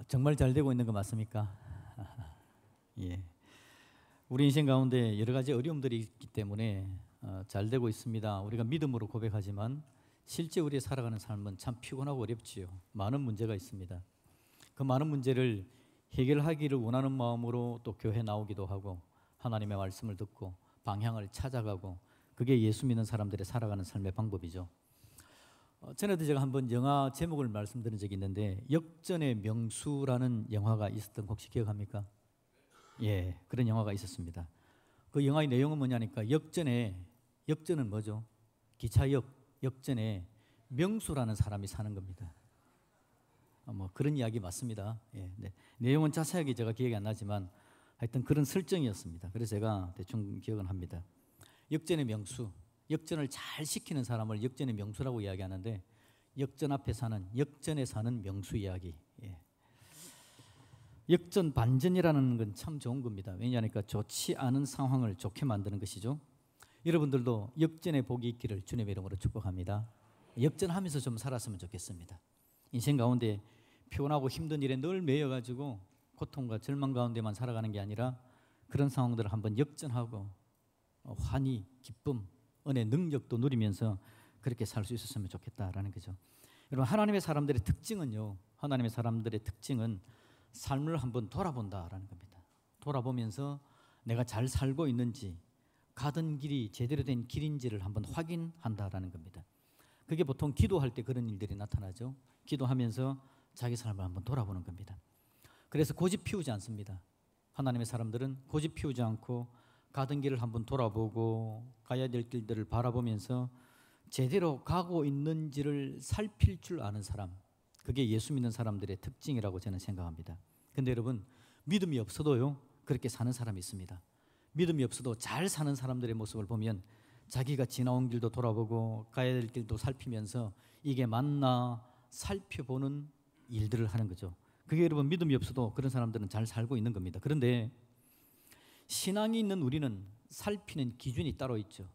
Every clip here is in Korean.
정말 잘 되고 있는 거 맞습니까? 예. 우리 인생 가운데 여러 가지 어려움들이 있기 때문에 잘 되고 있습니다. 우리가 믿음으로 고백하지만 실제 우리의 살아가는 삶은 참 피곤하고 어렵지요. 많은 문제가 있습니다. 그 많은 문제를 해결하기를 원하는 마음으로 또 교회 나오기도 하고 하나님의 말씀을 듣고 방향을 찾아가고 그게 예수 믿는 사람들의 살아가는 삶의 방법이죠. 전에도 제가 한번 영화 제목을 말씀드린 적이 있는데 역전의 명수라는 영화가 있었던 거 혹시 기억합니까? 예, 그런 영화가 있었습니다. 그 영화의 내용은 뭐냐니까 역전은 뭐죠? 기차역 역전에 명수라는 사람이 사는 겁니다. 뭐 그런 이야기 맞습니다. 예, 네. 내용은 자세하게 제가 기억이 안 나지만 하여튼 그런 설정이었습니다. 그래서 제가 대충 기억은 합니다. 역전의 명수, 역전을 잘 시키는 사람을 역전의 명수라고 이야기하는데 역전 앞에 사는, 역전에 사는 명수 이야기. 예. 역전 반전이라는 건 참 좋은 겁니다. 왜냐하니까 좋지 않은 상황을 좋게 만드는 것이죠. 여러분들도 역전의 복이 있기를 주님의 이름으로 축복합니다. 역전하면서 좀 살았으면 좋겠습니다. 인생 가운데 피곤하고 힘든 일에 늘 매여가지고 고통과 절망 가운데만 살아가는 게 아니라 그런 상황들을 한번 역전하고 환희, 기쁨, 은혜, 능력도 누리면서 그렇게 살 수 있었으면 좋겠다라는 거죠. 여러분, 하나님의 사람들의 특징은요, 하나님의 사람들의 특징은 삶을 한번 돌아본다라는 겁니다. 돌아보면서 내가 잘 살고 있는지, 가던 길이 제대로 된 길인지를 한번 확인한다라는 겁니다. 그게 보통 기도할 때 그런 일들이 나타나죠. 기도하면서 자기 삶을 한번 돌아보는 겁니다. 그래서 고집 피우지 않습니다. 하나님의 사람들은 고집 피우지 않고 가던 길을 한번 돌아보고 가야 될 길들을 바라보면서 제대로 가고 있는지를 살필 줄 아는 사람, 그게 예수 믿는 사람들의 특징이라고 저는 생각합니다. 그런데 여러분, 믿음이 없어도요 그렇게 사는 사람이 있습니다. 믿음이 없어도 잘 사는 사람들의 모습을 보면 자기가 지나온 길도 돌아보고 가야 될 길도 살피면서 이게 맞나 살펴보는 일들을 하는 거죠. 그게 여러분, 믿음이 없어도 그런 사람들은 잘 살고 있는 겁니다. 그런데 신앙이 있는 우리는 살피는 기준이 따로 있죠.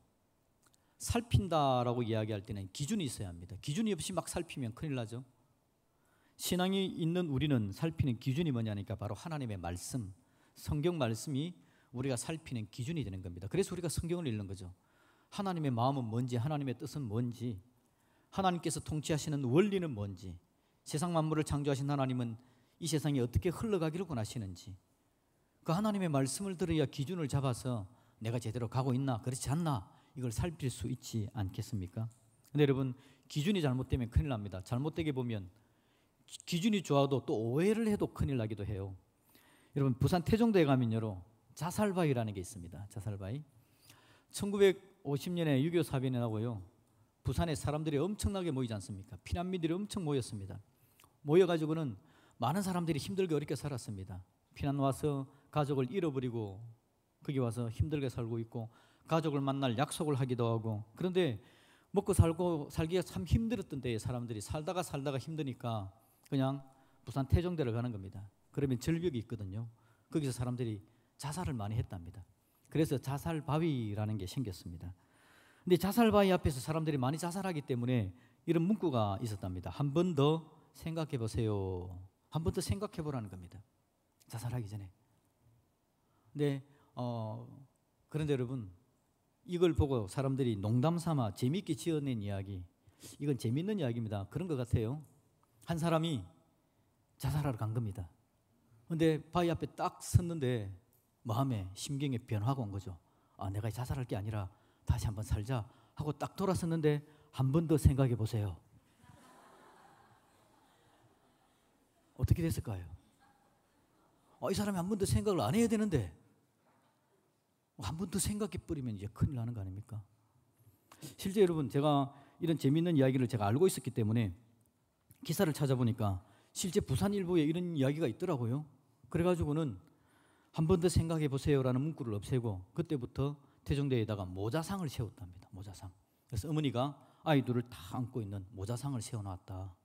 살핀다라고 이야기할 때는 기준이 있어야 합니다. 기준이 없이 막 살피면 큰일 나죠. 신앙이 있는 우리는 살피는 기준이 뭐냐니까 바로 하나님의 말씀, 성경 말씀이 우리가 살피는 기준이 되는 겁니다. 그래서 우리가 성경을 읽는 거죠. 하나님의 마음은 뭔지, 하나님의 뜻은 뭔지, 하나님께서 통치하시는 원리는 뭔지, 세상 만물을 창조하신 하나님은 이 세상이 어떻게 흘러가기를 원하시는지, 그 하나님의 말씀을 들어야 기준을 잡아서 내가 제대로 가고 있나 그렇지 않나 이걸 살필 수 있지 않겠습니까? 근데 여러분, 기준이 잘못되면 큰일 납니다. 잘못되게 보면 기준이 좋아도 또 오해를 해도 큰일 나기도 해요. 여러분, 부산 태종대에 가면요 자살바위라는 게 있습니다. 자살바위. 1950년에 6.25 사변이 나고요, 부산에 사람들이 엄청나게 모이지 않습니까? 피난민들이 엄청 모였습니다. 모여가지고는 많은 사람들이 힘들게 어렵게 살았습니다. 피난 와서 가족을 잃어버리고 거기 와서 힘들게 살고 있고 가족을 만날 약속을 하기도 하고, 그런데 먹고 살기가 참 힘들었던 때에 사람들이 살다가 힘드니까 그냥 부산 태종대를 가는 겁니다. 그러면 절벽이 있거든요. 거기서 사람들이 자살을 많이 했답니다. 그래서 자살바위라는 게 생겼습니다. 근데 자살바위 앞에서 사람들이 많이 자살하기 때문에 이런 문구가 있었답니다. 한 번 더 생각해 보세요. 한 번 더 생각해 보라는 겁니다. 자살하기 전에. 근데 그런데 여러분, 이걸 보고 사람들이 농담 삼아 재미있게 지어낸 이야기, 이건 재미있는 이야기입니다. 그런 것 같아요. 한 사람이 자살하러 간 겁니다. 근데 바위 앞에 딱 섰는데 마음에, 심경에 변화가 온 거죠. 아, 내가 자살할 게 아니라 다시 한번 살자 하고 딱 돌아섰는데 한 번 더 생각해 보세요. 어떻게 됐을까요? 이 사람이 한 번 더 생각을 안 해야 되는데 한 번 더 생각해 버리면 이제 큰일 나는 거 아닙니까? 실제 여러분, 제가 이런 재미있는 이야기를 제가 알고 있었기 때문에 기사를 찾아보니까 실제 부산일보에 이런 이야기가 있더라고요. 그래가지고는 한 번 더 생각해 보세요라는 문구를 없애고 그때부터 태종대에다가 모자상을 세웠답니다. 모자상. 그래서 어머니가 아이들을 다 안고 있는 모자상을 세워놨다.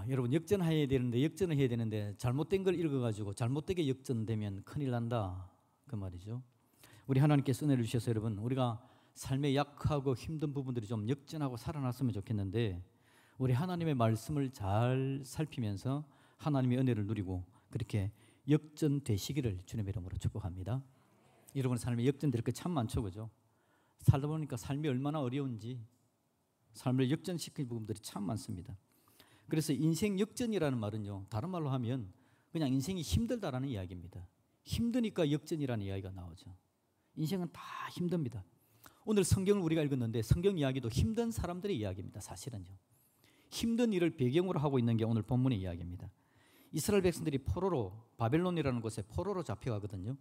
여러분, 역전을 해야 되는데 잘못된 걸 읽어가지고 잘못되게 역전되면 큰일 난다, 그 말이죠. 우리 하나님께서 은혜를 주셔서 여러분, 우리가 삶에 약하고 힘든 부분들이 좀 역전하고 살아났으면 좋겠는데 우리 하나님의 말씀을 잘 살피면서 하나님의 은혜를 누리고 그렇게 역전되시기를 주님의 이름으로 축복합니다. 여러분 삶에 역전될 게 참 많죠, 그죠? 살다 보니까 삶이 얼마나 어려운지 삶을 역전시키는 부분들이 참 많습니다. 그래서 인생 역전이라는 말은요, 다른 말로 하면 그냥 인생이 힘들다라는 이야기입니다. 힘드니까 역전이라는 이야기가 나오죠. 인생은 다 힘듭니다. 오늘 성경을 우리가 읽었는데 성경 이야기도 힘든 사람들의 이야기입니다. 사실은요. 힘든 일을 배경으로 하고 있는 게 오늘 본문의 이야기입니다. 이스라엘 백성들이 포로로, 바벨론이라는 곳에 포로로 잡혀가거든요.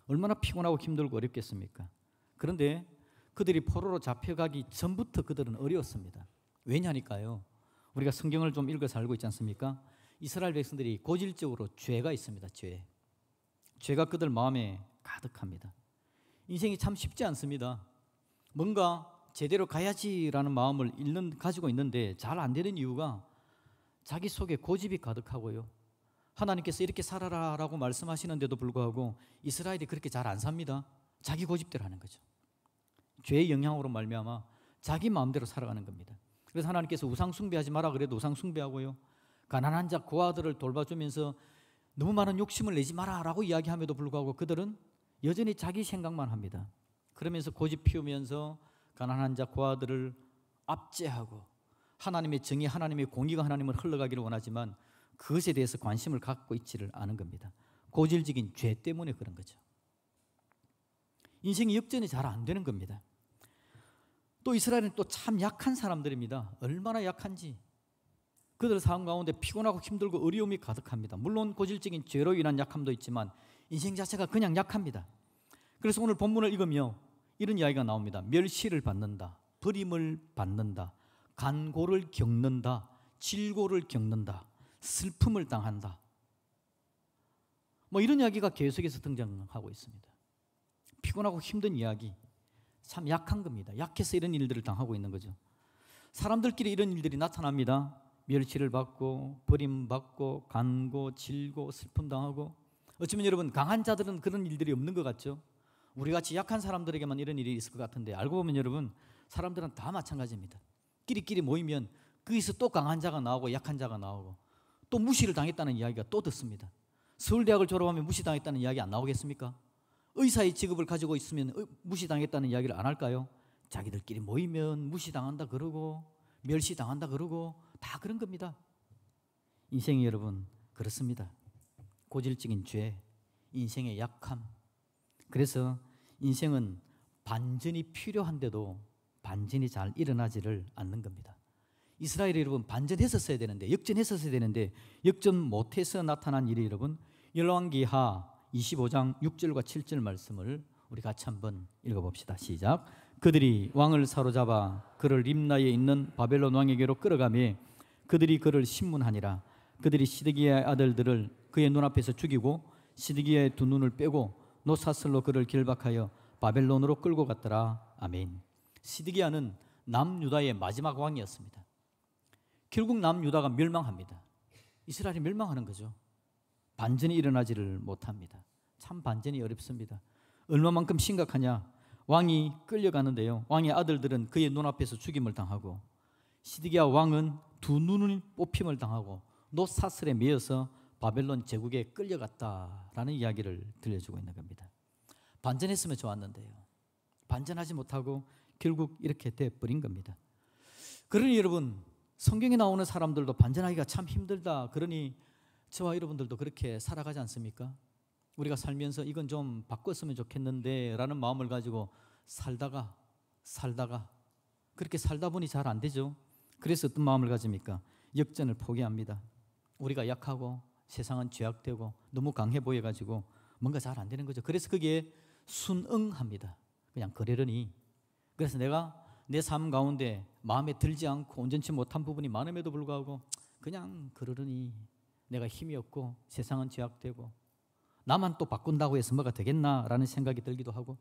얼마나 피곤하고 힘들고 어렵겠습니까? 그런데 그들이 포로로 잡혀가기 전부터 그들은 어려웠습니다. 왜냐니까요, 우리가 성경을 좀 읽어서 알고 있지 않습니까? 이스라엘 백성들이 고질적으로 죄가 있습니다. 죄가 그들 마음에 가득합니다. 인생이 참 쉽지 않습니다. 뭔가 제대로 가야지라는 마음을 가지고 있는데 잘 안 되는 이유가 자기 속에 고집이 가득하고요. 하나님께서 이렇게 살아라라고 말씀하시는데도 불구하고 이스라엘이 그렇게 잘 안 삽니다. 자기 고집대로 하는 거죠. 죄의 영향으로 말미암아 자기 마음대로 살아가는 겁니다. 그래서 하나님께서 우상 숭배하지 마라 그래도 우상 숭배하고요. 가난한 자 고아들을 돌봐주면서 너무 많은 욕심을 내지 마라라고 이야기함에도 불구하고 그들은 여전히 자기 생각만 합니다. 그러면서 고집 피우면서 가난한 자 고아들을 압제하고 하나님의 정의, 하나님의 공의가 하나님을 흘러가기를 원하지만 그것에 대해서 관심을 갖고 있지를 않은 겁니다. 고질적인 죄 때문에 그런 거죠. 인생이 역전이 잘 안 되는 겁니다. 또 이스라엘은 또 참 약한 사람들입니다. 얼마나 약한지. 그들 삶 가운데 피곤하고 힘들고 어려움이 가득합니다. 물론 고질적인 죄로 인한 약함도 있지만 인생 자체가 그냥 약합니다. 그래서 오늘 본문을 읽으며 이런 이야기가 나옵니다. 멸시를 받는다, 버림을 받는다, 간고를 겪는다, 질고를 겪는다, 슬픔을 당한다. 이런 이야기가 계속해서 등장하고 있습니다. 피곤하고 힘든 이야기, 참 약한 겁니다. 약해서 이런 일들을 당하고 있는 거죠. 사람들끼리 이런 일들이 나타납니다. 멸시를 받고 버림받고 간고 질고 슬픔 당하고. 어쩌면 여러분 강한 자들은 그런 일들이 없는 것 같죠. 우리같이 약한 사람들에게만 이런 일이 있을 것 같은데 알고 보면 여러분 사람들은 다 마찬가지입니다. 끼리끼리 모이면 거기서 또 강한 자가 나오고 약한 자가 나오고 또 무시를 당했다는 이야기가 또 듣습니다. 서울대학을 졸업하면 무시당했다는 이야기 안 나오겠습니까? 의사의 직업을 가지고 있으면 무시당했다는 이야기를 안 할까요? 자기들끼리 모이면 무시당한다 그러고 멸시당한다 그러고 다 그런 겁니다. 인생이 여러분 그렇습니다. 고질적인 죄, 인생의 약함. 그래서 인생은 반전이 필요한데도 반전이 잘 일어나지를 않는 겁니다. 이스라엘이 여러분 반전했었어야 되는데 역전했었어야 되는데 역전 못해서 나타난 일이 여러분 열왕기하 25장 6절과 7절 말씀을 우리 같이 한번 읽어봅시다. 시작. 그들이 왕을 사로잡아 그를 림나에 있는 바벨론 왕에게로 끌어가며 그들이 그를 신문하니라. 그들이 시드기야의 아들들을 그의 눈앞에서 죽이고 시드기야의 두 눈을 빼고 노사슬로 그를 결박하여 바벨론으로 끌고 갔더라. 아멘. 시드기야는 남유다의 마지막 왕이었습니다. 결국 남유다가 멸망합니다. 이스라엘이 멸망하는 거죠. 반전이 일어나지를 못합니다. 참 반전이 어렵습니다. 얼마만큼 심각하냐. 왕이 끌려가는데요. 왕의 아들들은 그의 눈앞에서 죽임을 당하고 시드기야 왕은 두 눈을 뽑힘을 당하고 노사슬에 매여서 바벨론 제국에 끌려갔다라는 이야기를 들려주고 있는 겁니다. 반전했으면 좋았는데요. 반전하지 못하고 결국 이렇게 돼버린 겁니다. 그러니 여러분 성경에 나오는 사람들도 반전하기가 참 힘들다. 그러니 저와 여러분들도 그렇게 살아가지 않습니까? 우리가 살면서 이건 좀 바꿨으면 좋겠는데 라는 마음을 가지고 살다가 그렇게 살다 보니 잘 안 되죠. 그래서 어떤 마음을 가집니까? 역전을 포기합니다. 우리가 약하고 세상은 죄악되고 너무 강해 보여가지고 뭔가 잘 안 되는 거죠. 그래서 거기에 순응합니다. 그냥 그러려니. 그래서 내가 내 삶 가운데 마음에 들지 않고 온전치 못한 부분이 많음에도 불구하고 그냥 그러려니 내가 힘이 없고 세상은 죄악되고 나만 또 바꾼다고 해서 뭐가 되겠나라는 생각이 들기도 하고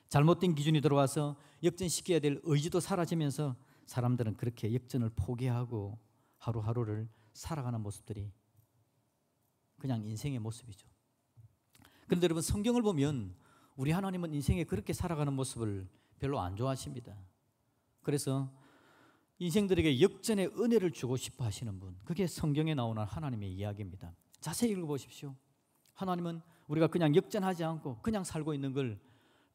잘못된 기준이 들어와서 역전시켜야 될 의지도 사라지면서 사람들은 그렇게 역전을 포기하고 하루하루를 살아가는 모습들이 그냥 인생의 모습이죠. 그런데 여러분 성경을 보면 우리 하나님은 인생에 그렇게 살아가는 모습을 별로 안 좋아하십니다. 그래서 인생들에게 역전의 은혜를 주고 싶어 하시는 분, 그게 성경에 나오는 하나님의 이야기입니다. 자세히 읽어보십시오. 하나님은 우리가 그냥 역전하지 않고 그냥 살고 있는 걸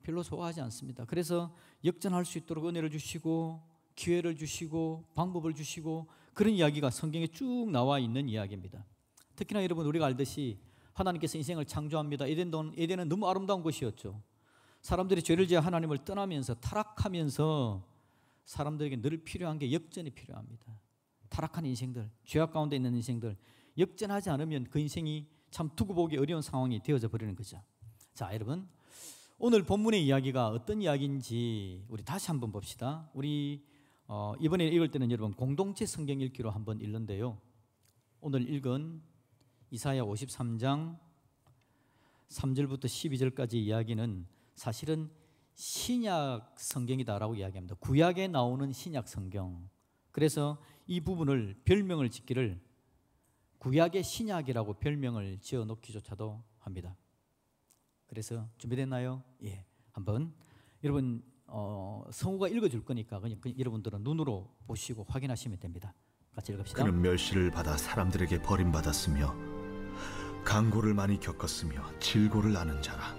별로 좋아하지 않습니다. 그래서 역전할 수 있도록 은혜를 주시고 기회를 주시고 방법을 주시고, 그런 이야기가 성경에 쭉 나와 있는 이야기입니다. 특히나 여러분, 우리가 알듯이 하나님께서 인생을 창조합니다. 에덴은 너무 아름다운 곳이었죠. 사람들이 죄를 지어 하나님을 떠나면서 타락하면서 사람들에게 늘 필요한 게 역전이 필요합니다. 타락한 인생들, 죄악 가운데 있는 인생들, 역전하지 않으면 그 인생이 참 두고 보기 어려운 상황이 되어져 버리는 거죠. 자, 여러분, 오늘 본문의 이야기가 어떤 이야기인지 우리 다시 한번 봅시다. 우리 이번에 읽을 때는 여러분 공동체 성경 읽기로 한번 읽는데요. 오늘 읽은 이사야 53장 3절부터 12절까지 이야기는 사실은 신약 성경이다라고 이야기합니다. 구약에 나오는 신약 성경. 그래서 이 부분을 별명을 짓기를 구약의 신약이라고 별명을 지어놓기조차도 합니다. 그래서 준비됐나요? 예, 한번 여러분 성우가 읽어줄 거니까 그냥 여러분들은 눈으로 보시고 확인하시면 됩니다. 같이 읽읍시다. 그는 멸시를 받아 사람들에게 버림받았으며 강고를 많이 겪었으며 질고를 아는 자라.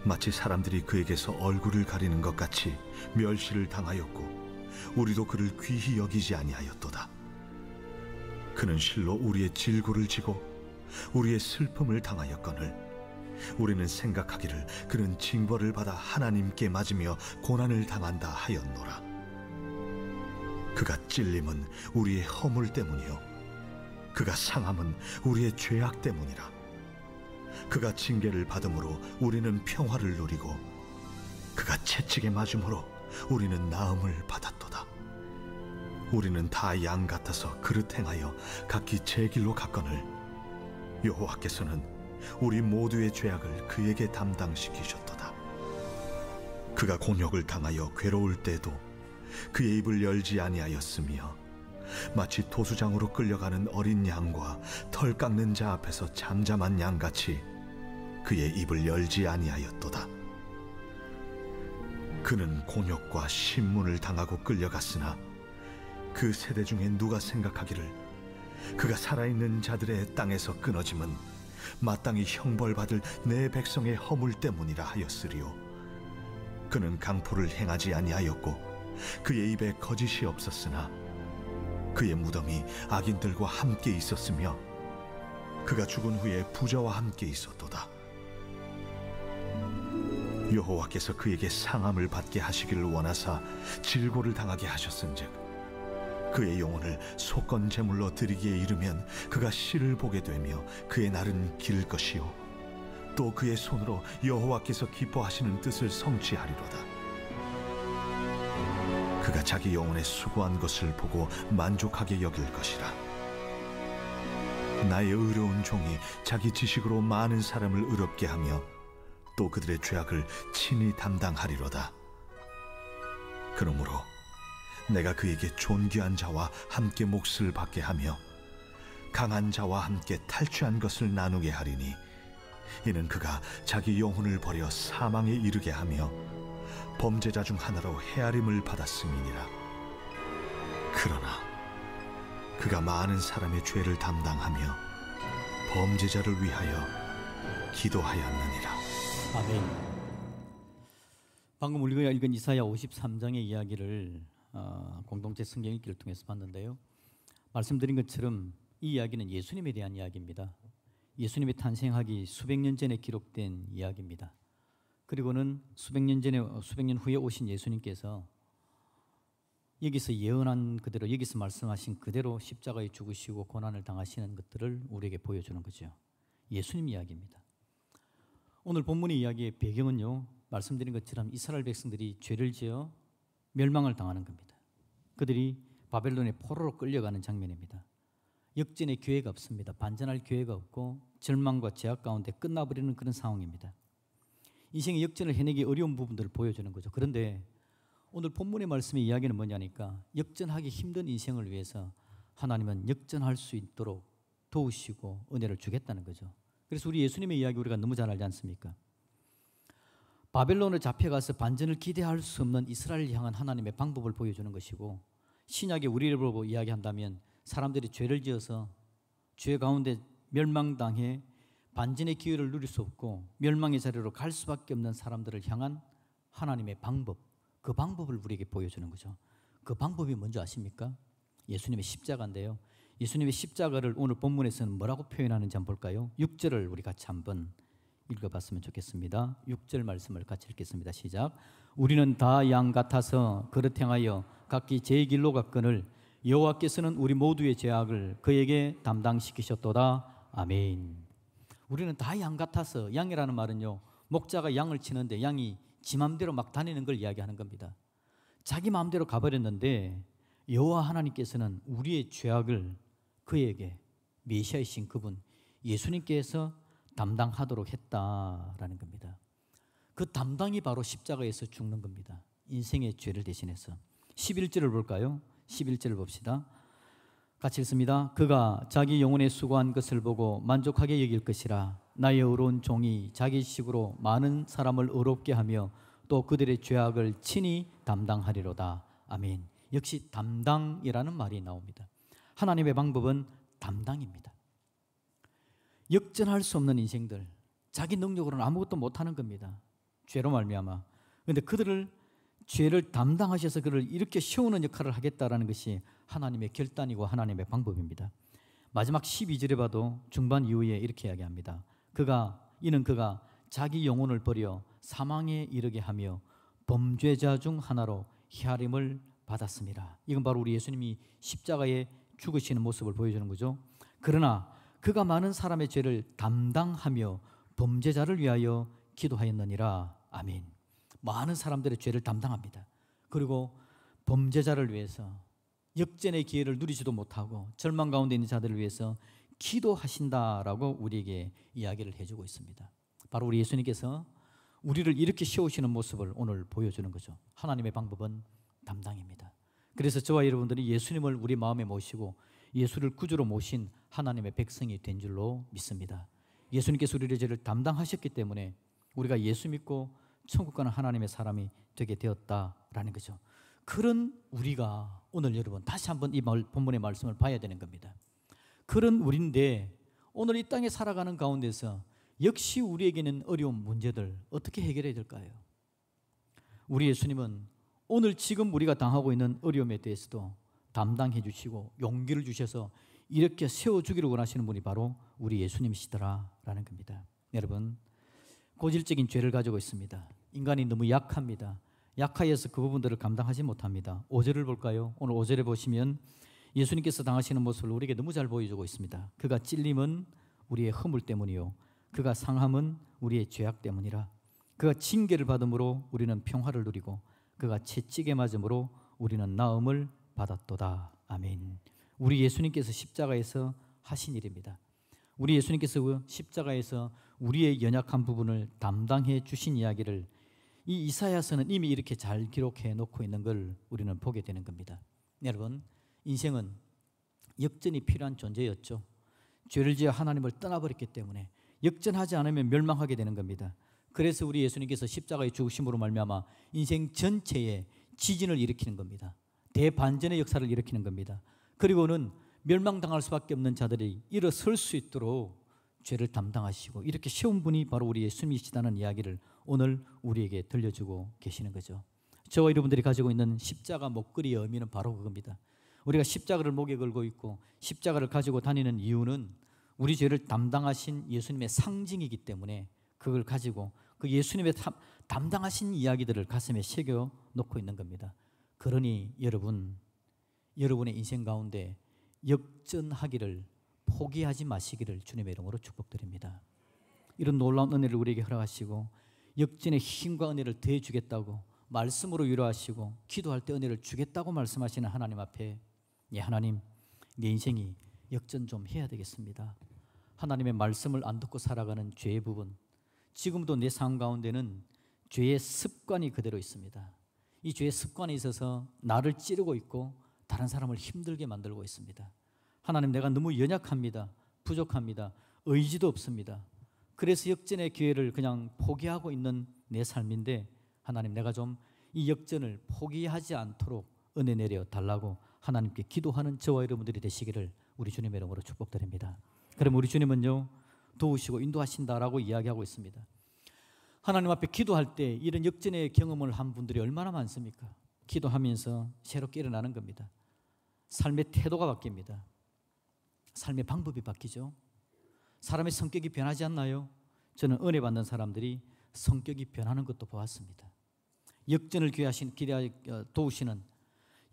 마치 사람들이 그에게서 얼굴을 가리는 것 같이 멸시를 당하였고 우리도 그를 귀히 여기지 아니하였도다. 그는 실로 우리의 질고를 지고 우리의 슬픔을 당하였거늘 우리는 생각하기를 그는 징벌을 받아 하나님께 맞으며 고난을 당한다 하였노라. 그가 찔림은 우리의 허물 때문이요 그가 상함은 우리의 죄악 때문이라. 그가 징계를 받음으로 우리는 평화를 누리고 그가 채찍에 맞음으로 우리는 나음을 받았도다. 우리는 다 양 같아서 그릇 행하여 각기 제 길로 갔거늘 여호와께서는 우리 모두의 죄악을 그에게 담당시키셨도다. 그가 곤욕을 당하여 괴로울 때도 그의 입을 열지 아니하였으며 마치 도수장으로 끌려가는 어린 양과 털 깎는 자 앞에서 잠잠한 양같이 그의 입을 열지 아니하였도다. 그는 곤욕과 신문을 당하고 끌려갔으나 그 세대 중에 누가 생각하기를 그가 살아있는 자들의 땅에서 끊어짐은 마땅히 형벌받을 내 백성의 허물 때문이라 하였으리요. 그는 강포를 행하지 아니하였고 그의 입에 거짓이 없었으나 그의 무덤이 악인들과 함께 있었으며 그가 죽은 후에 부자와 함께 있었도다. 여호와께서 그에게 상함을 받게 하시기를 원하사 질고를 당하게 하셨은즉 그의 영혼을 속건 제물로 드리기에 이르면 그가 씨를 보게 되며 그의 날은 길 것이요 또 그의 손으로 여호와께서 기뻐하시는 뜻을 성취하리로다. 그가 자기 영혼의 수고한 것을 보고 만족하게 여길 것이라. 나의 의로운 종이 자기 지식으로 많은 사람을 의롭게 하며 또 그들의 죄악을 친히 담당하리로다. 그러므로 내가 그에게 존귀한 자와 함께 몫을 받게 하며 강한 자와 함께 탈취한 것을 나누게 하리니 이는 그가 자기 영혼을 버려 사망에 이르게 하며 범죄자 중 하나로 헤아림을 받았음이니라. 그러나 그가 많은 사람의 죄를 담당하며 범죄자를 위하여 기도하였느니라. 아멘. 방금 우리가 읽은 이사야 53장의 이야기를 공동체 성경 읽기를 통해서 봤는데요. 말씀드린 것처럼 이 이야기는 예수님에 대한 이야기입니다. 예수님이 탄생하기 수백 년 전에 기록된 이야기입니다. 그리고는 수백 년 후에 오신 예수님께서 여기서 예언한 그대로, 여기서 말씀하신 그대로 십자가에 죽으시고 고난을 당하시는 것들을 우리에게 보여주는 거죠. 예수님 이야기입니다. 오늘 본문의 이야기의 배경은요, 말씀드린 것처럼 이스라엘 백성들이 죄를 지어 멸망을 당하는 겁니다. 그들이 바벨론의 포로로 끌려가는 장면입니다. 역전의 기회가 없습니다. 반전할 기회가 없고 절망과 제약 가운데 끝나버리는 그런 상황입니다. 인생의 역전을 해내기 어려운 부분들을 보여주는 거죠. 그런데 오늘 본문의 말씀의 이야기는 뭐냐니까 역전하기 힘든 인생을 위해서 하나님은 역전할 수 있도록 도우시고 은혜를 주겠다는 거죠. 그래서 우리 예수님의 이야기 우리가 너무 잘 알지 않습니까? 바벨론을 잡혀가서 반전을 기대할 수 없는 이스라엘을 향한 하나님의 방법을 보여주는 것이고, 신약에 우리를 보고 이야기한다면 사람들이 죄를 지어서 죄 가운데 멸망당해 반전의 기회를 누릴 수 없고 멸망의 자리로 갈 수밖에 없는 사람들을 향한 하나님의 방법, 그 방법을 우리에게 보여주는 거죠. 그 방법이 뭔지 아십니까? 예수님의 십자가인데요. 예수님의 십자가를 오늘 본문에서는 뭐라고 표현하는지 한번 볼까요? 6절을 우리 같이 한번 읽어봤으면 좋겠습니다. 6절 말씀을 같이 읽겠습니다. 시작. 우리는 다 양 같아서 그릇 행하여 각기 제 길로 갔거늘 여호와께서는 우리 모두의 죄악을 그에게 담당시키셨도다. 아멘. 우리는 다 양 같아서, 양이라는 말은요, 목자가 양을 치는데 양이 지 맘대로 막 다니는 걸 이야기하는 겁니다. 자기 마음대로 가버렸는데 여호와 하나님께서는 우리의 죄악을 그에게, 메시아이신 그분 예수님께서 담당하도록 했다라는 겁니다. 그 담당이 바로 십자가에서 죽는 겁니다. 인생의 죄를 대신해서. 11절을 볼까요? 11절을 봅시다. 같이 읽습니다. 그가 자기 영혼에 수고한 것을 보고 만족하게 여길 것이라. 나의 의로운 종이 자기 식으로 많은 사람을 의롭게 하며 또 그들의 죄악을 친히 담당하리로다. 아멘. 역시 담당이라는 말이 나옵니다. 하나님의 방법은 담당입니다. 역전할 수 없는 인생들, 자기 능력으로는 아무것도 못하는 겁니다. 죄로 말미암아. 그런데 그들을 죄를 담당하셔서 그를 이렇게 세우는 역할을 하겠다라는 것이 하나님의 결단이고 하나님의 방법입니다. 마지막 12절에 봐도 중반 이후에 이렇게 이야기합니다. 이는 그가 자기 영혼을 버려 사망에 이르게 하며 범죄자 중 하나로 헤아림을 받았습니다. 이건 바로 우리 예수님이 십자가에 죽으시는 모습을 보여주는 거죠. 그러나 그가 많은 사람의 죄를 담당하며 범죄자를 위하여 기도하였느니라. 아멘. 많은 사람들의 죄를 담당합니다. 그리고 범죄자를 위해서, 역전의 기회를 누리지도 못하고 절망 가운데 있는 자들을 위해서 기도하신다라고 우리에게 이야기를 해주고 있습니다. 바로 우리 예수님께서 우리를 이렇게 세우시는 모습을 오늘 보여주는 거죠. 하나님의 방법은 담당입니다. 그래서 저와 여러분들이 예수님을 우리 마음에 모시고 예수를 구주로 모신 하나님의 백성이 된 줄로 믿습니다. 예수님께서 우리의 죄를 담당하셨기 때문에 우리가 예수 믿고 천국 가는 하나님의 사람이 되게 되었다라는 거죠. 그런 우리가 오늘 여러분 다시 한번 이 본문의 말씀을 봐야 되는 겁니다. 그런 우리인데 오늘 이 땅에 살아가는 가운데서 역시 우리에게는 어려운 문제들 어떻게 해결해야 될까요? 우리 예수님은 오늘 지금 우리가 당하고 있는 어려움에 대해서도 담당해 주시고 용기를 주셔서 이렇게 세워주기를 원하시는 분이 바로 우리 예수님이시더라라는 겁니다. 여러분, 고질적인 죄를 가지고 있습니다. 인간이 너무 약합니다. 약하여서 그 부분들을 감당하지 못합니다. 5절을 볼까요? 오늘 5절에 보시면 예수님께서 당하시는 모습을 우리에게 너무 잘 보여주고 있습니다. 그가 찔림은 우리의 허물 때문이요 그가 상함은 우리의 죄악 때문이라. 그가 징계를 받음으로 우리는 평화를 누리고 그가 채찍에 맞음으로 우리는 나음을 받았도다. 아멘. 우리 예수님께서 십자가에서 하신 일입니다. 우리 예수님께서 십자가에서 우리의 연약한 부분을 담당해 주신 이야기를 이 이사야서는 이미 이렇게 잘 기록해 놓고 있는 걸 우리는 보게 되는 겁니다. 여러분, 인생은 역전이 필요한 존재였죠. 죄를 지어 하나님을 떠나버렸기 때문에 역전하지 않으면 멸망하게 되는 겁니다. 그래서 우리 예수님께서 십자가의 죽으심으로 말미암아 인생 전체에 지진을 일으키는 겁니다. 대반전의 역사를 일으키는 겁니다. 그리고는 멸망당할 수밖에 없는 자들이 일어설 수 있도록 죄를 담당하시고 이렇게 세운 분이 바로 우리 예수님이시다는 이야기를 오늘 우리에게 들려주고 계시는 거죠. 저와 여러분들이 가지고 있는 십자가 목걸이의 의미는 바로 그겁니다. 우리가 십자가를 목에 걸고 있고 십자가를 가지고 다니는 이유는 우리 죄를 담당하신 예수님의 상징이기 때문에 그걸 가지고 그 예수님의 담당하신 이야기들을 가슴에 새겨 놓고 있는 겁니다. 그러니 여러분의 인생 가운데 역전하기를 포기하지 마시기를 주님의 이름으로 축복드립니다. 이런 놀라운 은혜를 우리에게 허락하시고 역전의 힘과 은혜를 더해 주겠다고 말씀으로 위로하시고 기도할 때 은혜를 주겠다고 말씀하시는 하나님 앞에 하나님, 내 인생이 역전 좀 해야 되겠습니다. 하나님의 말씀을 안 듣고 살아가는 죄의 부분, 지금도 내 삶 가운데는 죄의 습관이 그대로 있습니다. 이 죄의 습관에 있어서 나를 찌르고 있고 다른 사람을 힘들게 만들고 있습니다. 하나님, 내가 너무 연약합니다. 부족합니다. 의지도 없습니다. 그래서 역전의 기회를 그냥 포기하고 있는 내 삶인데 하나님, 내가 좀 이 역전을 포기하지 않도록 은혜 내려 달라고 하나님께 기도하는 저와 여러분들이 되시기를 우리 주님의 이름으로 축복드립니다. 그럼 우리 주님은요, 도우시고 인도하신다라고 이야기하고 있습니다. 하나님 앞에 기도할 때 이런 역전의 경험을 한 분들이 얼마나 많습니까? 기도하면서 새롭게 일어나는 겁니다. 삶의 태도가 바뀝니다. 삶의 방법이 바뀌죠. 사람의 성격이 변하지 않나요? 저는 은혜 받는 사람들이 성격이 변하는 것도 보았습니다. 역전을 도우시는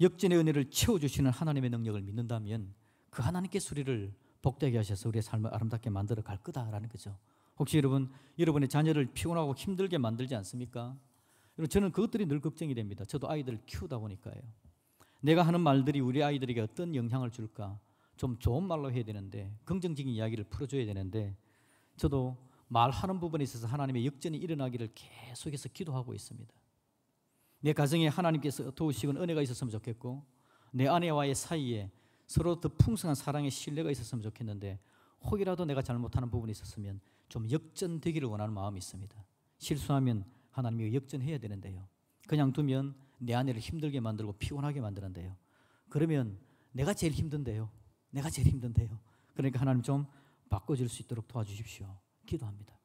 역전의 은혜를 채워주시는 하나님의 능력을 믿는다면 그 하나님께서 우리를 복되게 하셔서 우리의 삶을 아름답게 만들어 갈 거다라는 거죠. 혹시 여러분의 자녀를 피곤하고 힘들게 만들지 않습니까? 여러분, 저는 그것들이 늘 걱정이 됩니다. 저도 아이들을 키우다 보니까요. 내가 하는 말들이 우리 아이들에게 어떤 영향을 줄까? 좀 좋은 말로 해야 되는데, 긍정적인 이야기를 풀어줘야 되는데, 저도 말하는 부분에 있어서 하나님의 역전이 일어나기를 계속해서 기도하고 있습니다. 내 가정에 하나님께서 도우시고 은혜가 있었으면 좋겠고, 내 아내와의 사이에 서로 더 풍성한 사랑의 신뢰가 있었으면 좋겠는데, 혹이라도 내가 잘못하는 부분이 있었으면 좀 역전되기를 원하는 마음이 있습니다. 실수하면 하나님이 역전해야 되는데요, 그냥 두면 내 아내를 힘들게 만들고 피곤하게 만드는데요, 그러면 내가 제일 힘든데요. 그러니까 하나님 좀 바꿔줄 수 있도록 도와주십시오. 기도합니다.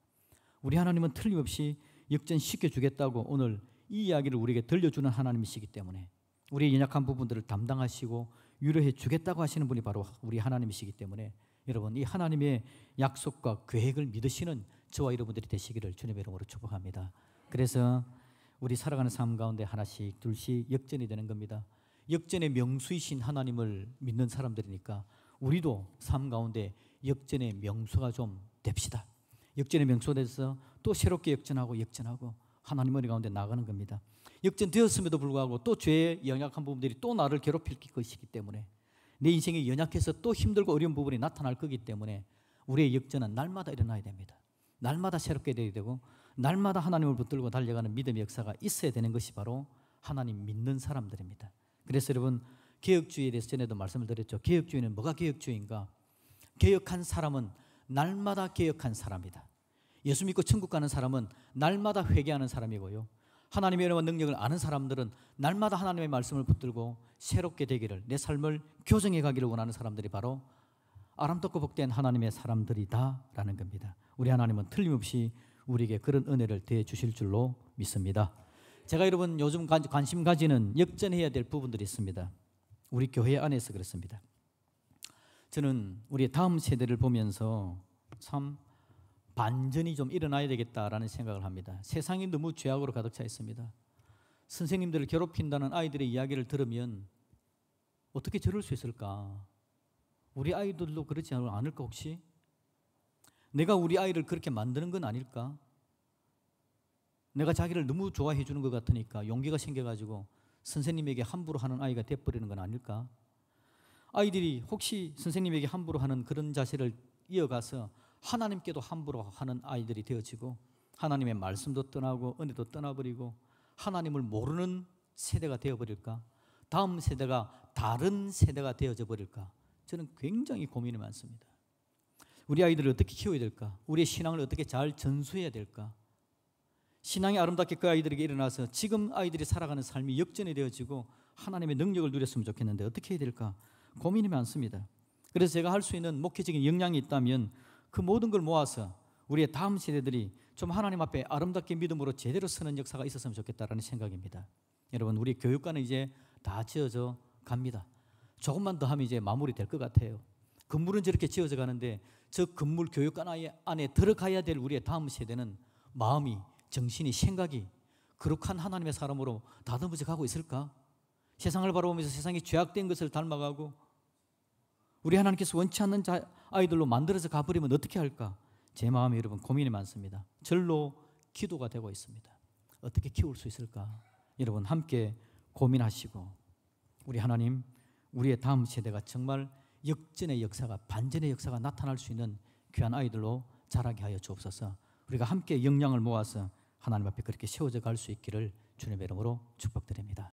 우리 하나님은 틀림없이 역전시켜주겠다고 오늘 이 이야기를 우리에게 들려주는 하나님이시기 때문에, 우리의 연약한 부분들을 담당하시고 위로해 주겠다고 하시는 분이 바로 우리 하나님이시기 때문에, 여러분, 이 하나님의 약속과 계획을 믿으시는 저와 여러분들이 되시기를 주님의 이름으로 축복합니다. 그래서 우리 살아가는 삶 가운데 하나씩 둘씩 역전이 되는 겁니다. 역전의 명수이신 하나님을 믿는 사람들이니까 우리도 삶 가운데 역전의 명수가 좀 됩시다. 역전의 명수가 돼서 또 새롭게 역전하고 하나님 은혜 가운데 나가는 겁니다. 역전되었음에도 불구하고 또 죄의 연약한 부분들이 또 나를 괴롭힐 것이기 때문에, 내 인생이 연약해서 또 힘들고 어려운 부분이 나타날 거기 때문에 우리의 역전은 날마다 일어나야 됩니다. 날마다 새롭게 되어야 되고, 날마다 하나님을 붙들고 달려가는 믿음의 역사가 있어야 되는 것이 바로 하나님 믿는 사람들입니다. 그래서 여러분, 개혁주의에 대해서 전에도 말씀을 드렸죠. 개혁주의는 뭐가 개혁주의인가? 개혁한 사람은 날마다 개혁한 사람이다. 예수 믿고 천국 가는 사람은 날마다 회개하는 사람이고요, 하나님의 은혜와 능력을 아는 사람들은 날마다 하나님의 말씀을 붙들고 새롭게 되기를, 내 삶을 교정해 가기를 원하는 사람들이 바로 아름답고 복된 하나님의 사람들이다라는 겁니다. 우리 하나님은 틀림없이 우리에게 그런 은혜를 대해 주실 줄로 믿습니다. 제가 여러분 요즘 관심 가지는 역전해야 될 부분들이 있습니다. 우리 교회 안에서 그렇습니다. 저는 우리의 다음 세대를 보면서 참 반전이 좀 일어나야 되겠다라는 생각을 합니다. 세상이 너무 죄악으로 가득 차 있습니다. 선생님들을 괴롭힌다는 아이들의 이야기를 들으면 어떻게 저럴 수 있을까? 우리 아이들도 그렇지 않을까 혹시? 내가 우리 아이를 그렇게 만드는 건 아닐까? 내가 자기를 너무 좋아해 주는 것 같으니까 용기가 생겨가지고 선생님에게 함부로 하는 아이가 돼버리는 건 아닐까? 아이들이 혹시 선생님에게 함부로 하는 그런 자세를 이어가서 하나님께도 함부로 하는 아이들이 되어지고, 하나님의 말씀도 떠나고 은혜도 떠나버리고 하나님을 모르는 세대가 되어버릴까? 다음 세대가 다른 세대가 되어져 버릴까? 저는 굉장히 고민이 많습니다. 우리 아이들을 어떻게 키워야 될까? 우리의 신앙을 어떻게 잘 전수해야 될까? 신앙이 아름답게 그 아이들에게 일어나서 지금 아이들이 살아가는 삶이 역전이 되어지고 하나님의 능력을 누렸으면 좋겠는데 어떻게 해야 될까? 고민이 많습니다. 그래서 제가 할 수 있는 목회적인 역량이 있다면 그 모든 걸 모아서 우리의 다음 세대들이 좀 하나님 앞에 아름답게 믿음으로 제대로 서는 역사가 있었으면 좋겠다라는 생각입니다. 여러분, 우리 교육관은 이제 다 지어져 갑니다. 조금만 더 하면 이제 마무리 될 것 같아요. 건물은 저렇게 지어져 가는데 저 건물 교육관 안에 들어가야 될 우리의 다음 세대는 마음이, 정신이, 생각이 거룩한 하나님의 사람으로 다듬어져 가고 있을까? 세상을 바라보면서 세상이 죄악된 것을 닮아가고 우리 하나님께서 원치 않는 아이들로 만들어서 가버리면 어떻게 할까? 제 마음에 여러분 고민이 많습니다. 절로 기도가 되고 있습니다. 어떻게 키울 수 있을까? 여러분 함께 고민하시고, 우리 하나님, 우리의 다음 세대가 정말 역전의 역사가, 반전의 역사가 나타날 수 있는 귀한 아이들로 자라게 하여 주옵소서. 우리가 함께 역량을 모아서 하나님 앞에 그렇게 세워져 갈 수 있기를 주님의 이름으로 축복드립니다.